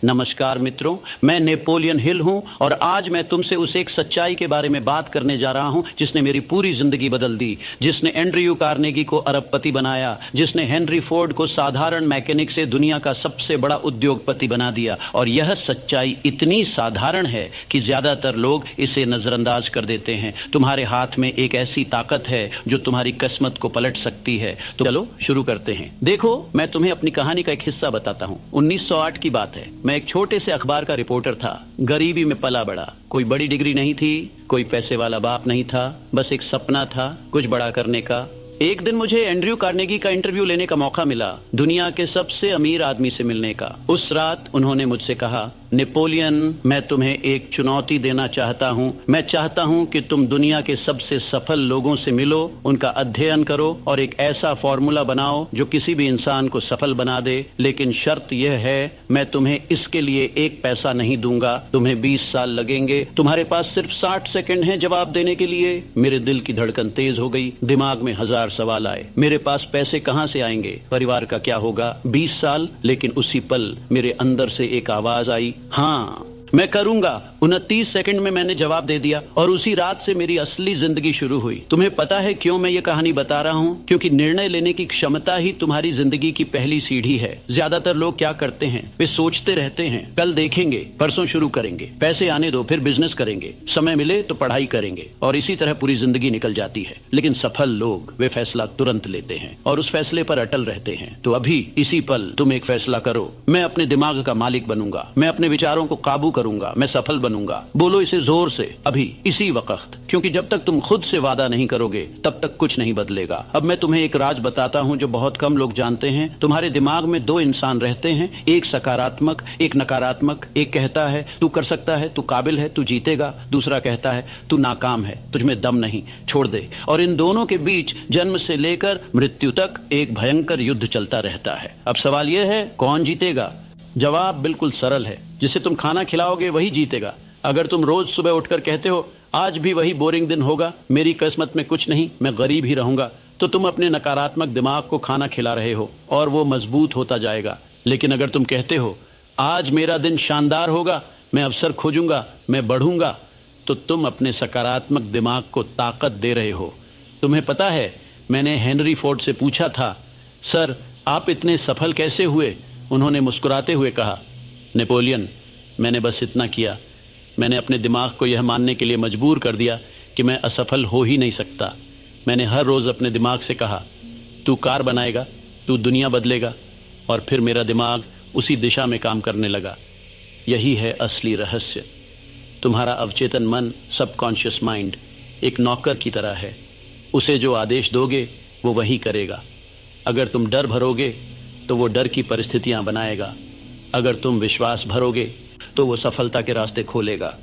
नमस्कार मित्रों, मैं नेपोलियन हिल हूं और आज मैं तुमसे उस एक सच्चाई के बारे में बात करने जा रहा हूं जिसने मेरी पूरी जिंदगी बदल दी, जिसने एंड्रयू कार्नेगी को अरबपति बनाया, जिसने हेनरी फोर्ड को साधारण मैकेनिक से दुनिया का सबसे बड़ा उद्योगपति बना दिया। और यह सच्चाई इतनी साधारण है कि ज्यादातर लोग इसे नजरअंदाज कर देते हैं। तुम्हारे हाथ में एक ऐसी ताकत है जो तुम्हारी किस्मत को पलट सकती है। तो चलो शुरू करते हैं। देखो, मैं तुम्हें अपनी कहानी का एक हिस्सा बताता हूँ। 1908 की बात है। मैं एक छोटे से अखबार का रिपोर्टर था। गरीबी में पला बड़ा, कोई बड़ी डिग्री नहीं थी, कोई पैसे वाला बाप नहीं था, बस एक सपना था कुछ बड़ा करने का। एक दिन मुझे एंड्रयू कार्नेगी का इंटरव्यू लेने का मौका मिला, दुनिया के सबसे अमीर आदमी से मिलने का। उस रात उन्होंने मुझसे कहा, नेपोलियन, मैं तुम्हें एक चुनौती देना चाहता हूं। मैं चाहता हूं कि तुम दुनिया के सबसे सफल लोगों से मिलो, उनका अध्ययन करो और एक ऐसा फॉर्मूला बनाओ जो किसी भी इंसान को सफल बना दे। लेकिन शर्त यह है, मैं तुम्हें इसके लिए एक पैसा नहीं दूंगा। तुम्हें 20 साल लगेंगे। तुम्हारे पास सिर्फ 60 सेकंड हैं जवाब देने के लिए। मेरे दिल की धड़कन तेज हो गई, दिमाग में हजार सवाल आए। मेरे पास पैसे कहां से आएंगे? परिवार का क्या होगा? 20 साल। लेकिन उसी पल मेरे अंदर से एक आवाज आई, हाँ मैं करूंगा। 29 सेकंड में मैंने जवाब दे दिया और उसी रात से मेरी असली जिंदगी शुरू हुई। तुम्हें पता है क्यों मैं ये कहानी बता रहा हूँ? क्योंकि निर्णय लेने की क्षमता ही तुम्हारी जिंदगी की पहली सीढ़ी है। ज्यादातर लोग क्या करते हैं, वे सोचते रहते हैं कल देखेंगे, परसों शुरू करेंगे, पैसे आने दो फिर बिजनेस करेंगे, समय मिले तो पढ़ाई करेंगे, और इसी तरह पूरी जिंदगी निकल जाती है। लेकिन सफल लोग वे फैसला तुरंत लेते हैं और उस फैसले पर अटल रहते हैं। तो अभी इसी पल तुम एक फैसला करो, मैं अपने दिमाग का मालिक बनूंगा, मैं अपने विचारों को काबू करूंगा, मैं सफल बनूंगा। बोलो इसे जोर से, अभी इसी वक्त, क्योंकि जब तक तुम खुद से वादा नहीं करोगे तब तक कुछ नहीं बदलेगा। अब मैं तुम्हें एक राज बताता हूं जो बहुत कम लोग जानते हैं। तुम्हारे दिमाग में दो इंसान रहते हैं, एक सकारात्मक, एक नकारात्मक। एक कहता है तू कर सकता है, तू काबिल है, तू जीतेगा। दूसरा कहता है तू नाकाम है, तुझमें दम नहीं, छोड़ दे। और इन दोनों के बीच जन्म से लेकर मृत्यु तक एक भयंकर युद्ध चलता रहता है। अब सवाल यह है, कौन जीतेगा? जवाब बिल्कुल सरल है, जिसे तुम खाना खिलाओगे वही जीतेगा। अगर तुम रोज सुबह उठकर कहते हो आज भी वही बोरिंग दिन होगा, मेरी किस्मत में कुछ नहीं, मैं गरीब ही रहूंगा, तो तुम अपने नकारात्मक दिमाग को खाना खिला रहे हो और वो मजबूत होता जाएगा। लेकिन अगर तुम कहते हो आज मेरा दिन शानदार होगा, मैं अवसर खोजूंगा, मैं बढ़ूंगा, तो तुम अपने सकारात्मक दिमाग को ताकत दे रहे हो। तुम्हें पता है, मैंने हेनरी फोर्ड से पूछा था, सर आप इतने सफल कैसे हुए? उन्होंने मुस्कुराते हुए कहा, नेपोलियन, मैंने बस इतना किया, मैंने अपने दिमाग को यह मानने के लिए मजबूर कर दिया कि मैं असफल हो ही नहीं सकता। मैंने हर रोज अपने दिमाग से कहा, तू कार बनाएगा, तू दुनिया बदलेगा, और फिर मेरा दिमाग उसी दिशा में काम करने लगा। यही है असली रहस्य। तुम्हारा अवचेतन मन, सबकॉन्शियस माइंड, एक नौकर की तरह है। उसे जो आदेश दोगे वो वही करेगा। अगर तुम डर भरोगे तो वो डर की परिस्थितियां बनाएगा। अगर तुम विश्वास भरोगे तो वो सफलता के रास्ते खोलेगा।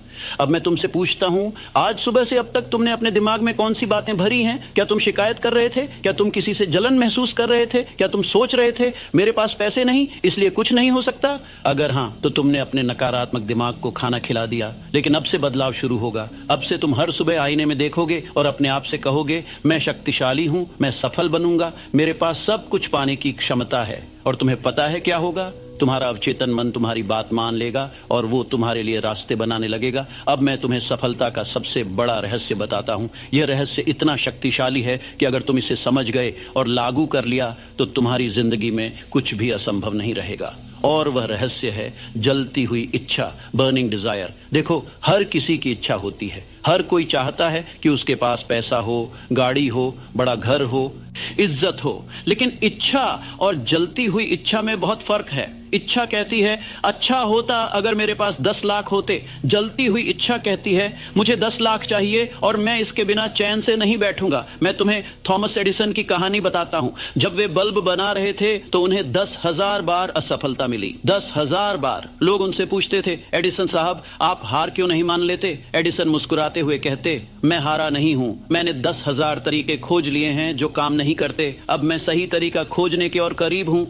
अब मैं तुमसे पूछता हूं, आज सुबह से अब तक तुमने अपने दिमाग में कौन सी बातें भरी हैं? क्या तुम शिकायत कर रहे थे? क्या तुम किसी से जलन महसूस कर रहे थे? क्या तुम सोच रहे थे मेरे पास पैसे नहीं इसलिए कुछ नहीं हो सकता? अगर हां, तो तुमने अपने नकारात्मक दिमाग को खाना खिला दिया। लेकिन अब से बदलाव शुरू होगा। अब से तुम हर सुबह आईने में देखोगे और अपने आप से कहोगे, मैं शक्तिशाली हूं, मैं सफल बनूंगा, मेरे पास सब कुछ पाने की क्षमता है। और तुम्हें पता है क्या होगा? तुम्हारा अवचेतन मन तुम्हारी बात मान लेगा और वो तुम्हारे लिए रास्ते बनाने लगेगा। अब मैं तुम्हें सफलता का सबसे बड़ा रहस्य बताता हूं। यह रहस्य इतना शक्तिशाली है कि अगर तुम इसे समझ गए और लागू कर लिया तो तुम्हारी जिंदगी में कुछ भी असंभव नहीं रहेगा। और वह रहस्य है जलती हुई इच्छा, बर्निंग डिजायर। देखो, हर किसी की इच्छा होती है। हर कोई चाहता है कि उसके पास पैसा हो, गाड़ी हो, बड़ा घर हो, इज्जत हो। लेकिन इच्छा और जलती हुई इच्छा में बहुत फर्क है। इच्छा कहती है अच्छा होता अगर मेरे पास 10 लाख होते। जलती हुई इच्छा कहती है मुझे 10 लाख चाहिए और मैं इसके बिना चैन से नहीं बैठूंगा। मैं तुम्हें थॉमस एडिसन की कहानी बताता हूं। जब वे बल्ब बना रहे थे तो उन्हें 10,000 बार असफलता मिली। 10,000 बार। लोग उनसे पूछते थे, एडिसन साहब आप हार क्यों नहीं मान लेते? एडिसन मुस्कुराते हुए कहते, मैं हारा नहीं हूं, मैंने 10,000 तरीके खोज लिए हैं जो काम नहीं करते। अब मैं सही तरीका खोजने के और करीब हूं।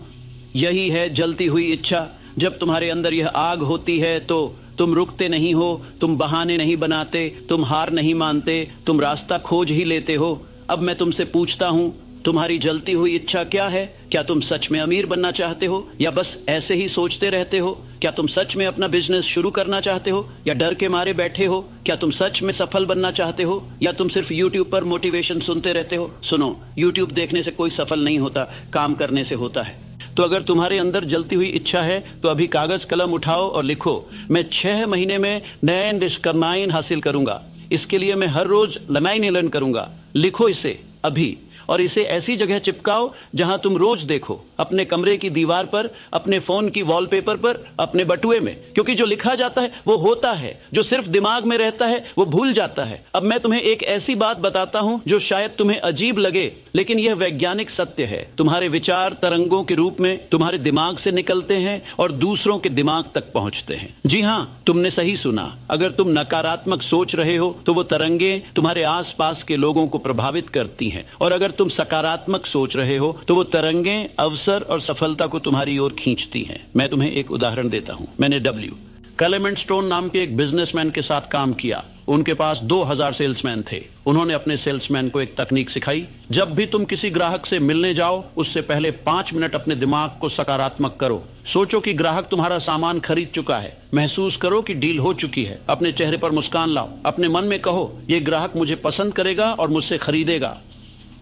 यही है जलती हुई इच्छा। जब तुम्हारे अंदर यह आग होती है तो तुम रुकते नहीं हो, तुम बहाने नहीं बनाते, तुम हार नहीं मानते, तुम रास्ता खोज ही लेते हो। अब मैं तुमसे पूछता हूं, तुम्हारी जलती हुई इच्छा क्या है? क्या तुम सच में अमीर बनना चाहते हो या बस ऐसे ही सोचते रहते हो? क्या तुम सच में अपना बिजनेस शुरू करना चाहते हो या डर के मारे बैठे हो? क्या तुम सच में सफल बनना चाहते हो या तुम सिर्फ YouTube पर मोटिवेशन सुनते रहते हो? सुनो, YouTube देखने से कोई सफल नहीं होता, काम करने से होता है। तो अगर तुम्हारे अंदर जलती हुई इच्छा है तो अभी कागज कलम उठाओ और लिखो, मैं 6 महीने में नैन डिस्कमाइन हासिल करूंगा। इसके लिए मैं हर रोज लमाइन लर्न करूंगा। लिखो इसे अभी, और इसे ऐसी जगह चिपकाओ जहां तुम रोज देखो, अपने कमरे की दीवार पर, अपने फोन की वॉलपेपर पर, अपने बटुए में। क्योंकि जो लिखा जाता है वो होता है, जो सिर्फ दिमाग में रहता है वो भूल जाता है। अब मैं तुम्हें एक ऐसी बात बताता हूं जो शायद तुम्हें अजीब लगे, लेकिन यह वैज्ञानिक सत्य है। तुम्हारे विचार तरंगों के रूप में तुम्हारे दिमाग से निकलते हैं और दूसरों के दिमाग तक पहुंचते हैं। जी हां, तुमने सही सुना। अगर तुम नकारात्मक सोच रहे हो तो वो तरंगे तुम्हारे आसपास के लोगों को प्रभावित करती हैं, और अगर तुम सकारात्मक सोच रहे हो तो वो तरंगें अवसर और सफलता को तुम्हारी ओर खींचती हैं। मैं तुम्हें एक उदाहरण देता हूं। मैंने क्लेमेंट स्टोन नाम के एक बिजनेसमैन के साथ काम किया। उनके पास 2000 सेल्समैन थे। उन्होंने अपने सेल्समैन को एक तकनीक सिखाई। जब भी तुम किसी ग्राहक से मिलने जाओ, उससे पहले 5 मिनट अपने दिमाग को सकारात्मक करो। सोचो कि ग्राहक तुम्हारा सामान खरीद चुका है। महसूस करो कि डील हो चुकी है। अपने चेहरे पर मुस्कान लाओ। अपने मन में कहो, ये ग्राहक मुझे पसंद करेगा और मुझसे खरीदेगा।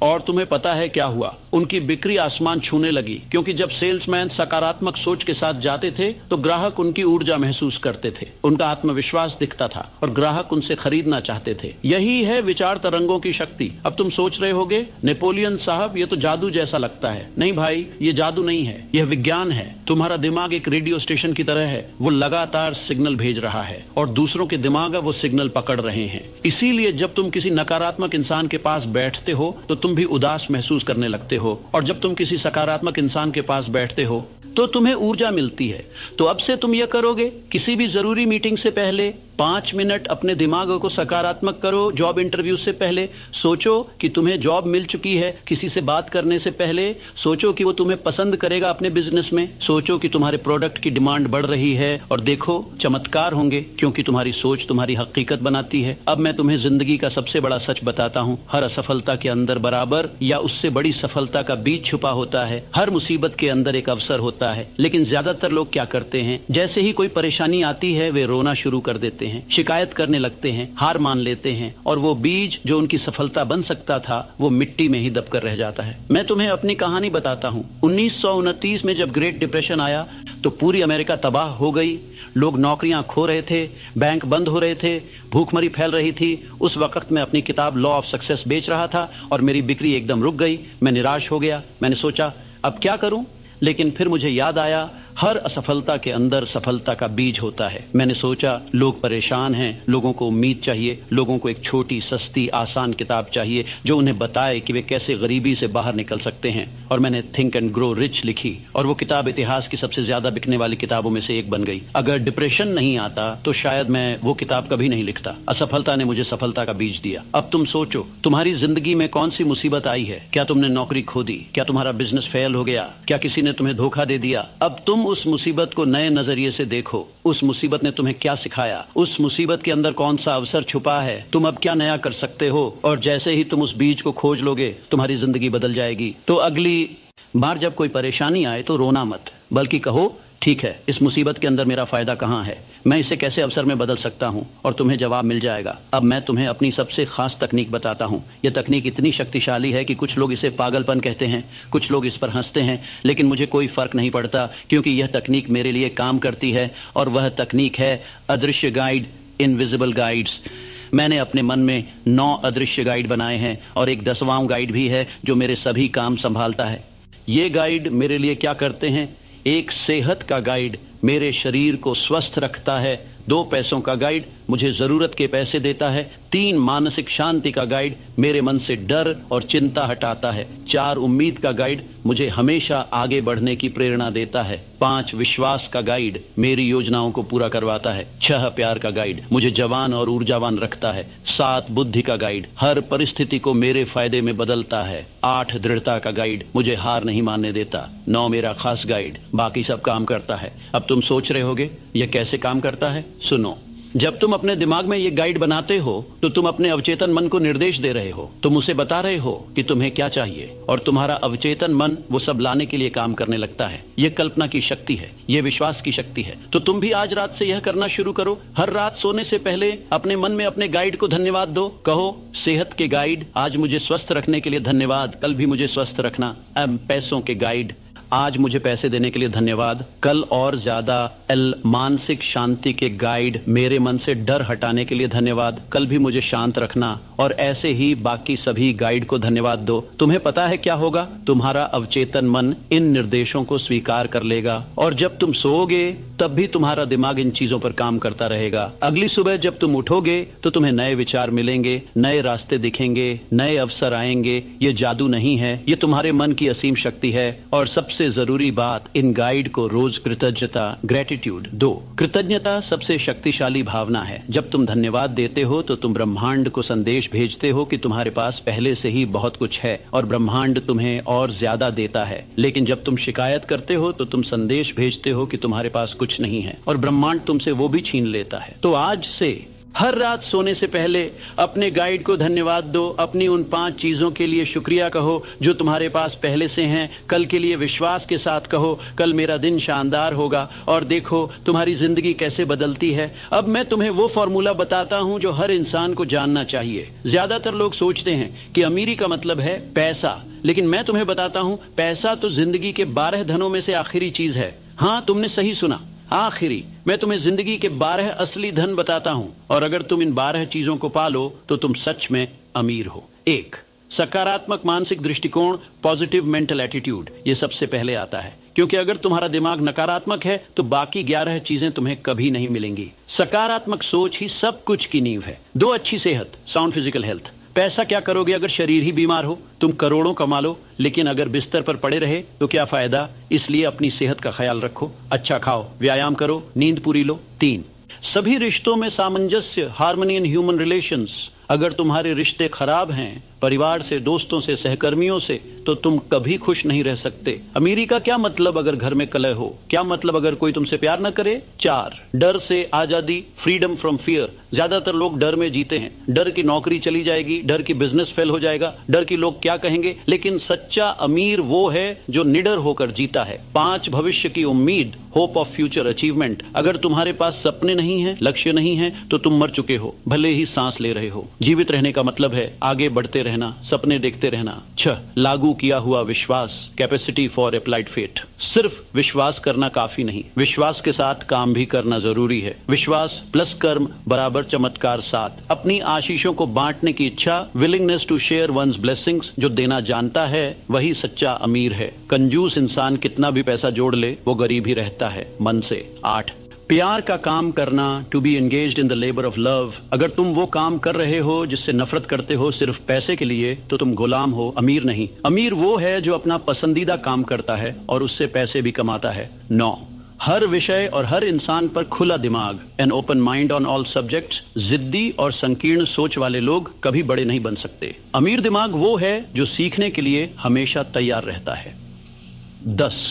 और तुम्हें पता है क्या हुआ? उनकी बिक्री आसमान छूने लगी, क्योंकि जब सेल्समैन सकारात्मक सोच के साथ जाते थे तो ग्राहक उनकी ऊर्जा महसूस करते थे, उनका आत्मविश्वास दिखता था और ग्राहक उनसे खरीदना चाहते थे। यही है विचार तरंगों की शक्ति। अब तुम सोच रहे होगे, नेपोलियन साहब ये तो जादू जैसा लगता है। नहीं भाई, ये जादू नहीं है, यह विज्ञान है। तुम्हारा दिमाग एक रेडियो स्टेशन की तरह है। वो लगातार सिग्नल भेज रहा है और दूसरों के दिमाग वो सिग्नल पकड़ रहे हैं। इसीलिए जब तुम किसी नकारात्मक इंसान के पास बैठते हो तो तुम भी उदास महसूस करने लगते हो, और जब तुम किसी सकारात्मक इंसान के पास बैठते हो तो तुम्हें ऊर्जा मिलती है। तो अब से तुम यह करोगे, किसी भी जरूरी मीटिंग से पहले 5 मिनट अपने दिमाग को सकारात्मक करो। जॉब इंटरव्यू से पहले सोचो कि तुम्हें जॉब मिल चुकी है। किसी से बात करने से पहले सोचो कि वो तुम्हें पसंद करेगा अपने बिजनेस में। सोचो कि तुम्हारे प्रोडक्ट की डिमांड बढ़ रही है, और देखो चमत्कार होंगे, क्योंकि तुम्हारी सोच तुम्हारी हकीकत बनाती है। अब मैं तुम्हें जिंदगी का सबसे बड़ा सच बताता हूँ। हर असफलता के अंदर बराबर या उससे बड़ी सफलता का बीज छुपा होता है। हर मुसीबत के अंदर एक अवसर होता है। लेकिन ज्यादातर लोग क्या करते हैं, जैसे ही कोई परेशानी आती है वे रोना शुरू कर देते हैं, शिकायत करने लगते हैं, हार मान लेते हैं, और वो बीज जो उनकी सफलता बन सकता था वो मिट्टी में ही दबकर रह जाता है। मैं तुम्हें अपनी कहानी बताता हूँ। 1929 में जब ग्रेट डिप्रेशन आया तो पूरी अमेरिका तबाह हो गई। लोग नौकरियां खो रहे थे, बैंक बंद हो रहे थे, भूखमरी फैल रही थी। उस वक्त मैं अपनी किताब लॉ ऑफ सक्सेस बेच रहा था और मेरी बिक्री एकदम रुक गई। मैं निराश हो गया। मैंने सोचा अब क्या करूं, लेकिन फिर मुझे याद आया हर असफलता के अंदर सफलता का बीज होता है। मैंने सोचा लोग परेशान हैं, लोगों को उम्मीद चाहिए, लोगों को एक छोटी सस्ती आसान किताब चाहिए जो उन्हें बताए कि वे कैसे गरीबी से बाहर निकल सकते हैं। और मैंने थिंक एंड ग्रो रिच लिखी, और वो किताब इतिहास की सबसे ज्यादा बिकने वाली किताबों में से एक बन गई। अगर डिप्रेशन नहीं आता तो शायद मैं वो किताब कभी नहीं लिखता। असफलता ने मुझे सफलता का बीज दिया। अब तुम सोचो, तुम्हारी जिंदगी में कौन सी मुसीबत आई है? क्या तुमने नौकरी खो दी? क्या तुम्हारा बिजनेस फेल हो गया? क्या किसी ने तुम्हें धोखा दे दिया? अब तुम उस मुसीबत को नए नजरिए से देखो। उस मुसीबत ने तुम्हें क्या सिखाया? उस मुसीबत के अंदर कौन सा अवसर छुपा है? तुम अब क्या नया कर सकते हो? और जैसे ही तुम उस बीज को खोज लोगे, तुम्हारी जिंदगी बदल जाएगी। तो अगली बार जब कोई परेशानी आए तो रोना मत, बल्कि कहो ठीक है, इस मुसीबत के अंदर मेरा फायदा कहाँ है, मैं इसे कैसे अवसर में बदल सकता हूँ, और तुम्हें जवाब मिल जाएगा। अब मैं तुम्हें अपनी सबसे खास तकनीक बताता हूँ। यह तकनीक इतनी शक्तिशाली है कि कुछ लोग इसे पागलपन कहते हैं, कुछ लोग इस पर हंसते हैं, लेकिन मुझे कोई फर्क नहीं पड़ता, क्योंकि यह तकनीक मेरे लिए काम करती है। और वह तकनीक है अदृश्य गाइड, इनविजिबल गाइड्स। मैंने अपने मन में 9 अदृश्य गाइड बनाए हैं, और एक 10वां गाइड भी है जो मेरे सभी काम संभालता है। ये गाइड मेरे लिए क्या करते हैं? एक सेहत का गाइड मेरे शरीर को स्वस्थ रखता है। 2 पैसों का गाइड मुझे जरूरत के पैसे देता है। 3 मानसिक शांति का गाइड मेरे मन से डर और चिंता हटाता है। 4 उम्मीद का गाइड मुझे हमेशा आगे बढ़ने की प्रेरणा देता है। 5 विश्वास का गाइड मेरी योजनाओं को पूरा करवाता है। 6 प्यार का गाइड मुझे जवान और ऊर्जावान रखता है। 7 बुद्धि का गाइड हर परिस्थिति को मेरे फायदे में बदलता है। 8 दृढ़ता का गाइड मुझे हार नहीं मानने देता। 9 मेरा खास गाइड, बाकी सब काम करता है। अब तुम सोच रहे होगे यह कैसे काम करता है? सुनो, जब तुम अपने दिमाग में ये गाइड बनाते हो तो तुम अपने अवचेतन मन को निर्देश दे रहे हो, तुम उसे बता रहे हो कि तुम्हें क्या चाहिए और तुम्हारा अवचेतन मन वो सब लाने के लिए काम करने लगता है। ये कल्पना की शक्ति है, ये विश्वास की शक्ति है। तो तुम भी आज रात से यह करना शुरू करो। हर रात सोने से पहले अपने मन में अपने गाइड को धन्यवाद दो। कहो, सेहत के गाइड आज मुझे स्वस्थ रखने के लिए धन्यवाद, कल भी मुझे स्वस्थ रखना। पैसों के गाइड आज मुझे पैसे देने के लिए धन्यवाद, कल और ज्यादा। मानसिक शांति के गाइड मेरे मन से डर हटाने के लिए धन्यवाद, कल भी मुझे शांत रखना। और ऐसे ही बाकी सभी गाइड को धन्यवाद दो। तुम्हें पता है क्या होगा? तुम्हारा अवचेतन मन इन निर्देशों को स्वीकार कर लेगा और जब तुम सोओगे तब भी तुम्हारा दिमाग इन चीजों पर काम करता रहेगा। अगली सुबह जब तुम उठोगे तो तुम्हें नए विचार मिलेंगे, नए रास्ते दिखेंगे, नए अवसर आएंगे। ये जादू नहीं है, ये तुम्हारे मन की असीम शक्ति है। और सबसे जरूरी बात, इन गाइड को रोज कृतज्ञता, ग्रेटिट्यूड दो। कृतज्ञता सबसे शक्तिशाली भावना है। जब तुम धन्यवाद देते हो तो तुम ब्रह्मांड को संदेश भेजते हो कि तुम्हारे पास पहले से ही बहुत कुछ है और ब्रह्मांड तुम्हें और ज्यादा देता है। लेकिन जब तुम शिकायत करते हो तो तुम संदेश भेजते हो कि तुम्हारे पास कुछ नहीं है और ब्रह्मांड तुमसे वो भी छीन लेता है। तो आज से हर रात सोने से पहले अपने गाइड को धन्यवाद दो। अपनी उन 5 चीजों के लिए शुक्रिया कहो जो तुम्हारे पास पहले से हैं। कल के लिए विश्वास के साथ कहो, कल मेरा दिन शानदार होगा। और देखो तुम्हारी जिंदगी कैसे बदलती है। अब मैं तुम्हें वो फॉर्मूला बताता हूं जो हर इंसान को जानना चाहिए। ज्यादातर लोग सोचते हैं कि अमीरी का मतलब है पैसा, लेकिन मैं तुम्हें बताता हूं पैसा तो जिंदगी के 12 धनों में से आखिरी चीज है। हाँ, तुमने सही सुना, आखिरी। मैं तुम्हें जिंदगी के 12 असली धन बताता हूं और अगर तुम इन 12 चीजों को पालो तो तुम सच में अमीर हो। 1, सकारात्मक मानसिक दृष्टिकोण, पॉजिटिव मेंटल एटीट्यूड। ये सबसे पहले आता है, क्योंकि अगर तुम्हारा दिमाग नकारात्मक है तो बाकी 11 चीजें तुम्हें कभी नहीं मिलेंगी। सकारात्मक सोच ही सब कुछ की नींव है। 2, अच्छी सेहत, साउंड फिजिकल हेल्थ। पैसा क्या करोगे अगर शरीर ही बीमार हो? तुम करोड़ों कमा लो लेकिन अगर बिस्तर पर पड़े रहे तो क्या फायदा? इसलिए अपनी सेहत का ख्याल रखो, अच्छा खाओ, व्यायाम करो, नींद पूरी लो। 3, सभी रिश्तों में सामंजस्य, हार्मनी इन ह्यूमन रिलेशंस। अगर तुम्हारे रिश्ते खराब हैं, परिवार से, दोस्तों से, सहकर्मियों से, तो तुम कभी खुश नहीं रह सकते। अमीरी का क्या मतलब अगर घर में कलह हो? क्या मतलब अगर कोई तुमसे प्यार न करे? 4, डर से आजादी, फ्रीडम फ्रॉम फियर। ज्यादातर लोग डर में जीते हैं। डर की नौकरी चली जाएगी, डर की बिजनेस फेल हो जाएगा, डर की लोग क्या कहेंगे। लेकिन सच्चा अमीर वो है जो निडर होकर जीता है। 5, भविष्य की उम्मीद, होप ऑफ फ्यूचर अचीवमेंट। अगर तुम्हारे पास सपने नहीं है, लक्ष्य नहीं है, तो तुम मर चुके हो, भले ही सांस ले रहे हो। जीवित रहने का मतलब है आगे बढ़ते रहना, सपने देखते रहना। 6, लागू किया हुआ विश्वास, कैपेसिटी फॉर अप्लाइड फेट। सिर्फ विश्वास करना काफी नहीं, विश्वास के साथ काम भी करना जरूरी है। विश्वास प्लस कर्म बराबर चमत्कार 7, अपनी आशीषों को बांटने की इच्छा, willingness to share one's blessings. जो देना जानता है वही सच्चा अमीर है। कंजूस इंसान कितना भी पैसा जोड़ ले वो गरीब ही रहता है मन से। 8, प्यार का काम करना, to be engaged in the labour of love. अगर तुम वो काम कर रहे हो जिससे नफरत करते हो सिर्फ पैसे के लिए, तो तुम गुलाम हो, अमीर नहीं। अमीर वो है जो अपना पसंदीदा काम करता है और उससे पैसे भी कमाता है। 9, हर विषय और हर इंसान पर खुला दिमाग, an open mind on all subjects. जिद्दी और संकीर्ण सोच वाले लोग कभी बड़े नहीं बन सकते। अमीर दिमाग वो है जो सीखने के लिए हमेशा तैयार रहता है। 10,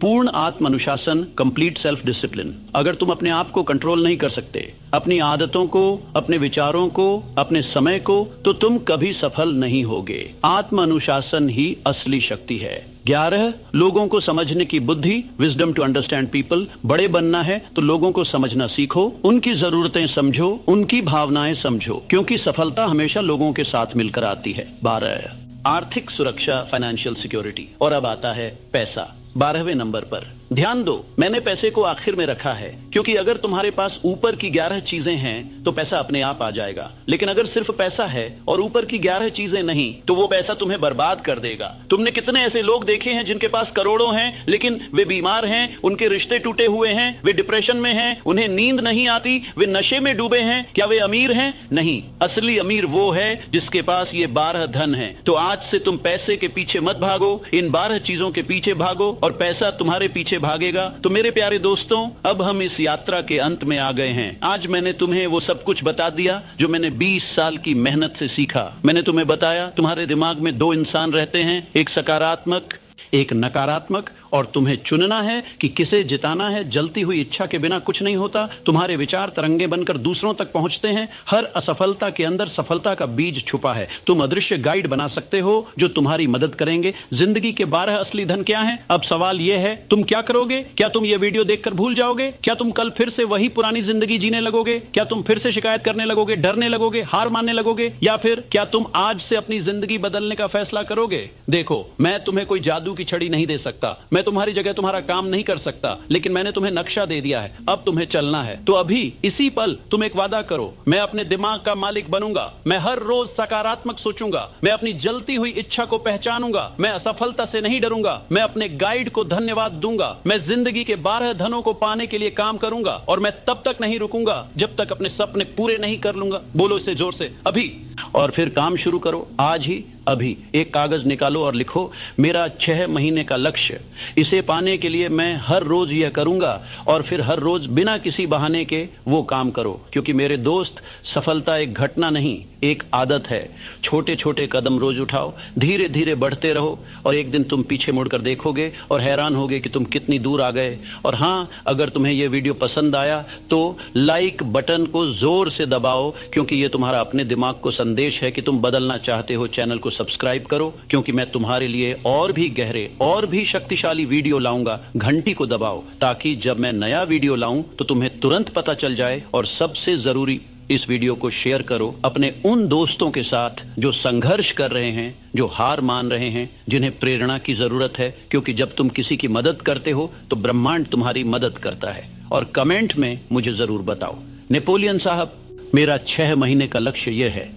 पूर्ण आत्म अनुशासन, कंप्लीट सेल्फ डिसिप्लिन। अगर तुम अपने आप को कंट्रोल नहीं कर सकते, अपनी आदतों को, अपने विचारों को, अपने समय को, तो तुम कभी सफल नहीं होगे। आत्म अनुशासन ही असली शक्ति है। 11, लोगों को समझने की बुद्धि, विजडम टू अंडरस्टैंड पीपल। बड़े बनना है तो लोगों को समझना सीखो, उनकी जरूरतें समझो, उनकी भावनाएं समझो, क्योंकि सफलता हमेशा लोगों के साथ मिलकर आती है। 12, आर्थिक सुरक्षा, फाइनेंशियल सिक्योरिटी। और अब आता है पैसा, 12वें नंबर पर। ध्यान दो, मैंने पैसे को आखिर में रखा है क्योंकि अगर तुम्हारे पास ऊपर की 11 चीजें हैं तो पैसा अपने आप आ जाएगा। लेकिन अगर सिर्फ पैसा है और ऊपर की 11 चीजें नहीं, तो वो पैसा तुम्हें बर्बाद कर देगा। तुमने कितने ऐसे लोग देखे हैं जिनके पास करोड़ों हैं लेकिन वे बीमार हैं, उनके रिश्ते टूटे हुए हैं, वे डिप्रेशन में हैं, उन्हें नींद नहीं आती, वे नशे में डूबे हैं। क्या वे अमीर हैं? नहीं। असली अमीर वो है जिसके पास ये 12 धन है। तो आज से तुम पैसे के पीछे मत भागो, इन 12 चीजों के पीछे भागो और पैसा तुम्हारे पीछे भागेगा। तो मेरे प्यारे दोस्तों, अब हम इस यात्रा के अंत में आ गए हैं। आज मैंने तुम्हें वो सब कुछ बता दिया जो मैंने 20 साल की मेहनत से सीखा। मैंने तुम्हें बताया तुम्हारे दिमाग में 2 इंसान रहते हैं, एक सकारात्मक, एक नकारात्मक, और तुम्हें चुनना है कि किसे जिताना है। जलती हुई इच्छा के बिना कुछ नहीं होता। तुम्हारे विचार तरंगे बनकर दूसरों तक पहुंचते हैं। हर असफलता के अंदर सफलता का बीज छुपा है। तुम अदृश्य गाइड बना सकते हो जो तुम्हारी मदद करेंगे। जिंदगी के 12 असली धन क्या हैं? अब सवाल यह है, तुम क्या करोगे? क्या तुम यह वीडियो देखकर भूल जाओगे? क्या तुम कल फिर से वही पुरानी जिंदगी जीने लगोगे? क्या तुम फिर से शिकायत करने लगोगे, डरने लगोगे, हार मानने लगोगे? या फिर क्या तुम आज से अपनी जिंदगी बदलने का फैसला करोगे? देखो, मैं तुम्हें कोई जादू की छड़ी नहीं दे सकता। मैं तुम्हारी जगह तुम्हारा काम नहीं कर सकता, लेकिन मैंने तुम्हें नक्शा दे दिया है। अब तुम्हें चलना है। तो अभी इसी पल तुम एक वादा करो, मैं अपने दिमाग का मालिक बनूंगा। मैं हर रोज सकारात्मक सोचूंगा। मैं अपनी जलती हुई इच्छा को पहचानूंगा। मैं असफलता से नहीं डरूंगा। मैं अपने गाइड को धन्यवाद दूंगा। मैं जिंदगी के 12 धनों को पाने के लिए काम करूंगा और मैं तब तक नहीं रुकूंगा जब तक अपने सपने पूरे नहीं कर लूंगा। बोलो इसे जोर से, अभी। और फिर काम शुरू करो, आज ही, अभी। एक कागज निकालो और लिखो, मेरा 6 महीने का लक्ष्य। इसे पाने के लिए मैं हर रोज यह करूंगा। और फिर हर रोज बिना किसी बहाने के वो काम करो, क्योंकि मेरे दोस्त, सफलता एक घटना नहीं, एक आदत है। छोटे छोटे कदम रोज उठाओ, धीरे धीरे बढ़ते रहो और एक दिन तुम पीछे मुड़कर देखोगे और हैरान होगे कि तुम कितनी दूर आ गए। और हां, अगर तुम्हें यह वीडियो पसंद आया तो लाइक बटन को जोर से दबाओ, क्योंकि यह तुम्हारा अपने दिमाग को संदेश है कि तुम बदलना चाहते हो। चैनल को सब्सक्राइब करो, क्योंकि मैं तुम्हारे लिए और भी गहरे और भी शक्तिशाली वीडियो लाऊंगा। घंटी को दबाओ ताकि जब मैं नया वीडियो लाऊं तो तुम्हें तुरंत पता चल जाए। और सबसे जरूरी, इस वीडियो को शेयर करो अपने उन दोस्तों के साथ जो संघर्ष कर रहे हैं, जो हार मान रहे हैं, जिन्हें प्रेरणा की जरूरत है। क्योंकि जब तुम किसी की मदद करते हो तो ब्रह्मांड तुम्हारी मदद करता है। और कमेंट में मुझे जरूर बताओ, नेपोलियन साहब, मेरा 6 महीने का लक्ष्य यह है।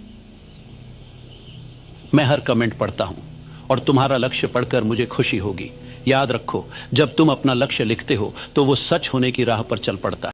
मैं हर कमेंट पढ़ता हूं और तुम्हारा लक्ष्य पढ़कर मुझे खुशी होगी। याद रखो, जब तुम अपना लक्ष्य लिखते हो तो वो सच होने की राह पर चल पड़ता है।